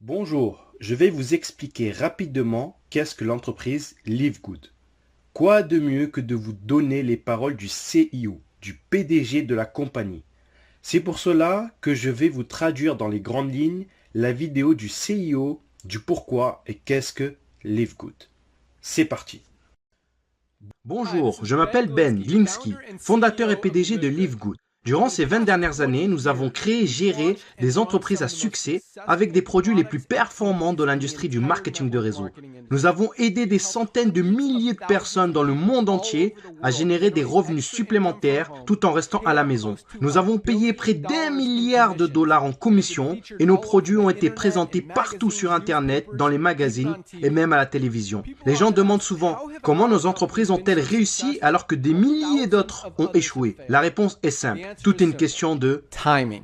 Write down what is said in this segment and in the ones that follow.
Bonjour, je vais vous expliquer rapidement qu'est-ce que l'entreprise Livegood. Quoi de mieux que de vous donner les paroles du CIO, du PDG de la compagnie. C'est pour cela que je vais vous traduire dans les grandes lignes la vidéo du CIO, du pourquoi et qu'est-ce que Livegood. C'est parti. Bonjour, je m'appelle Ben Glinsky, fondateur et PDG de Livegood. Durant ces 20 dernières années, nous avons créé et géré des entreprises à succès avec des produits les plus performants de l'industrie du marketing de réseau. Nous avons aidé des centaines de milliers de personnes dans le monde entier à générer des revenus supplémentaires tout en restant à la maison. Nous avons payé près d'1 milliard de dollars en commission et nos produits ont été présentés partout sur Internet, dans les magazines et même à la télévision. Les gens demandent souvent comment nos entreprises ont-elles réussi alors que des milliers d'autres ont échoué. La réponse est simple. Tout est une question de timing.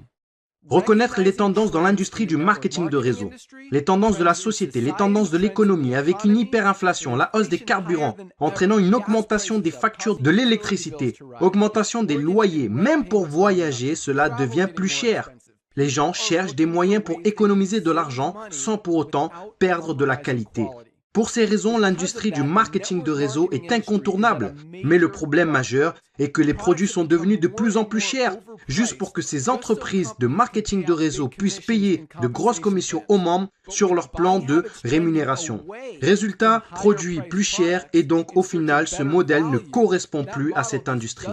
Reconnaître les tendances dans l'industrie du marketing de réseau, les tendances de la société, les tendances de l'économie avec une hyperinflation, la hausse des carburants, entraînant une augmentation des factures de l'électricité, augmentation des loyers, même pour voyager, cela devient plus cher. Les gens cherchent des moyens pour économiser de l'argent sans pour autant perdre de la qualité. Pour ces raisons, l'industrie du marketing de réseau est incontournable. Mais le problème majeur est que les produits sont devenus de plus en plus chers. Juste pour que ces entreprises de marketing de réseau puissent payer de grosses commissions aux membres sur leur plan de rémunération. Résultat, produits plus chers et donc au final, ce modèle ne correspond plus à cette industrie.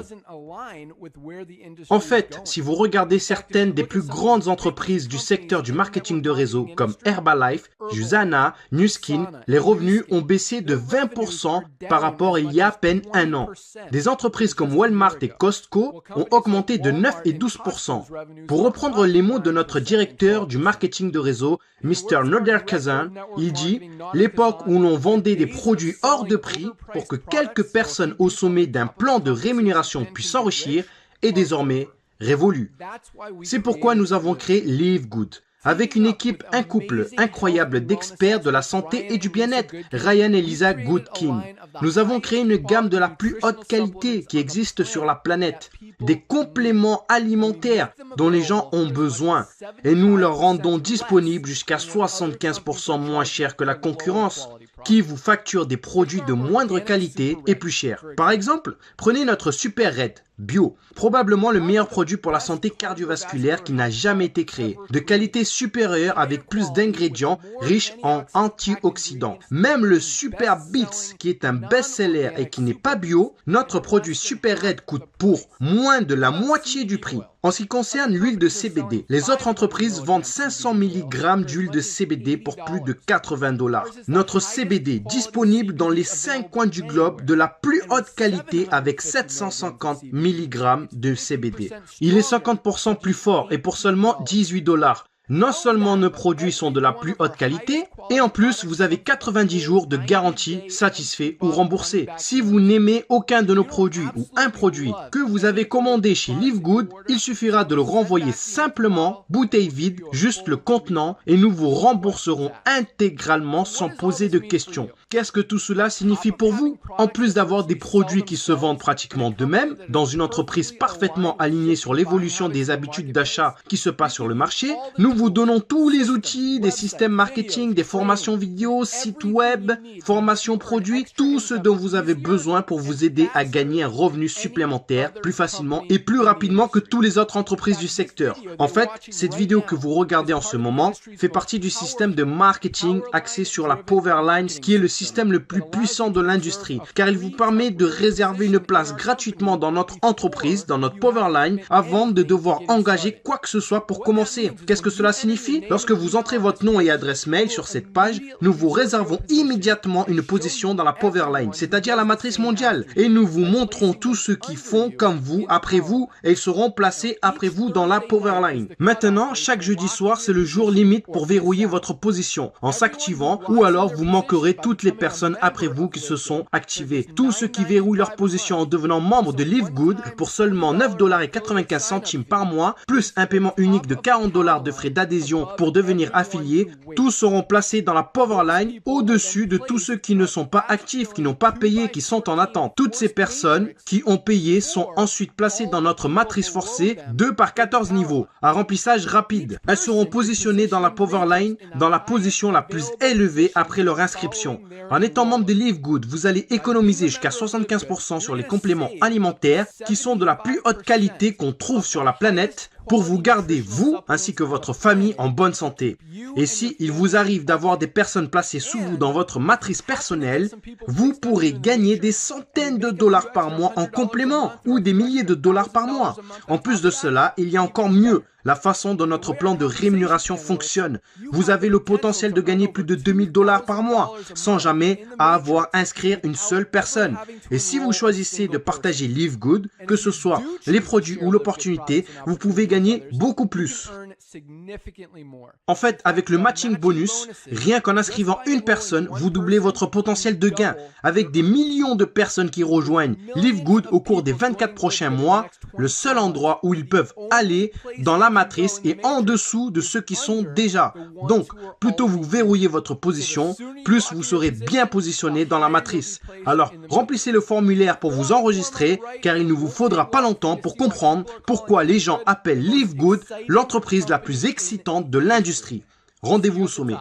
En fait, si vous regardez certaines des plus grandes entreprises du secteur du marketing de réseau comme Herbalife, Usana, Nu Skin, les revenus ont baissé de 20% par rapport à il y a à peine un an. Des entreprises comme Walmart et Costco ont augmenté de 9 et 12%. Pour reprendre les mots de notre directeur du marketing de réseau, Mr. Noderkazan, il dit « L'époque où l'on vendait des produits hors de prix pour que quelques personnes au sommet d'un plan de rémunération puissent s'enrichir est désormais révolue. » C'est pourquoi nous avons créé Livegood. Avec une équipe, un couple incroyable d'experts de la santé et du bien-être, Ryan et Lisa Goodkin. Nous avons créé une gamme de la plus haute qualité qui existe sur la planète, des compléments alimentaires dont les gens ont besoin et nous leur rendons disponibles jusqu'à 75% moins cher que la concurrence qui vous facture des produits de moindre qualité et plus chers. Par exemple, prenez notre Super Red Bio, probablement le meilleur produit pour la santé cardiovasculaire qui n'a jamais été créé, de qualité supérieure avec plus d'ingrédients riches en antioxydants. Même le Super Beats, qui est un best-seller et qui n'est pas bio, notre produit Super Red coûte pour moins de la moitié du prix. En ce qui concerne l'huile de CBD, les autres entreprises vendent 500 mg d'huile de CBD pour plus de 80 $. Notre CBD, disponible dans les 5 coins du globe de la plus haute qualité avec 750 mg de CBD. Il est 50% plus fort et pour seulement 18 $. Non seulement nos produits sont de la plus haute qualité, et en plus, vous avez 90 jours de garantie satisfait ou remboursé. Si vous n'aimez aucun de nos produits ou un produit que vous avez commandé chez Livegood, il suffira de le renvoyer simplement, bouteille vide, juste le contenant, et nous vous rembourserons intégralement sans poser de questions. Qu'est-ce que tout cela signifie pour vous? En plus d'avoir des produits qui se vendent pratiquement d'eux-mêmes, dans une entreprise parfaitement alignée sur l'évolution des habitudes d'achat qui se passent sur le marché, nous vous donnons tous les outils, des systèmes marketing, des formations vidéo, sites web, formations produits, tout ce dont vous avez besoin pour vous aider à gagner un revenu supplémentaire plus facilement et plus rapidement que toutes les autres entreprises du secteur. En fait, cette vidéo que vous regardez en ce moment fait partie du système de marketing axé sur la Powerline, qui est le système le plus puissant de l'industrie, car il vous permet de réserver une place gratuitement dans notre entreprise, dans notre Powerline, avant de devoir engager quoi que ce soit pour commencer. Qu'est-ce que cela signifie? Lorsque vous entrez votre nom et adresse mail sur cette page, nous vous réservons immédiatement une position dans la Powerline, c'est-à-dire la matrice mondiale, et nous vous montrons tous ceux qui font comme vous, après vous, et ils seront placés après vous dans la Powerline. Maintenant, chaque jeudi soir, c'est le jour limite pour verrouiller votre position en s'activant, ou alors vous manquerez toutes les personnes après vous qui se sont activées. Tous ceux qui verrouillent leur position en devenant membre de Livegood pour seulement 9,95 $ par mois, plus un paiement unique de 40 $ de frais frais d'adhésion pour devenir affilié, tous seront placés dans la Power Line au-dessus de tous ceux qui ne sont pas actifs, qui n'ont pas payé, qui sont en attente. Toutes ces personnes qui ont payé sont ensuite placées dans notre matrice forcée 2 par 14 niveaux, à remplissage rapide. Elles seront positionnées dans la Power Line dans la position la plus élevée après leur inscription. En étant membre de Live Good, vous allez économiser jusqu'à 75% sur les compléments alimentaires qui sont de la plus haute qualité qu'on trouve sur la planète pour vous garder, vous, ainsi que votre famille, en bonne santé. Et si il vous arrive d'avoir des personnes placées sous vous dans votre matrice personnelle, vous pourrez gagner des centaines de dollars par mois en complément ou des milliers de dollars par mois. En plus de cela, il y a encore mieux. La façon dont notre plan de rémunération fonctionne. Vous avez le potentiel de gagner plus de 2000 dollars par mois sans jamais avoir à inscrire une seule personne. Et si vous choisissez de partager Live Good, que ce soit les produits ou l'opportunité, vous pouvez gagner beaucoup plus. En fait, avec le matching bonus, rien qu'en inscrivant une personne, vous doublez votre potentiel de gain. Avec des millions de personnes qui rejoignent Live Good au cours des 24 prochains mois, le seul endroit où ils peuvent aller dans la matrice est en dessous de ceux qui sont déjà. Donc, plus tôt vous verrouillez votre position, plus vous serez bien positionné dans la matrice. Alors, remplissez le formulaire pour vous enregistrer, car il ne vous faudra pas longtemps pour comprendre pourquoi les gens appellent Live Good l'entreprise la plus excitante de l'industrie. Rendez-vous au sommet.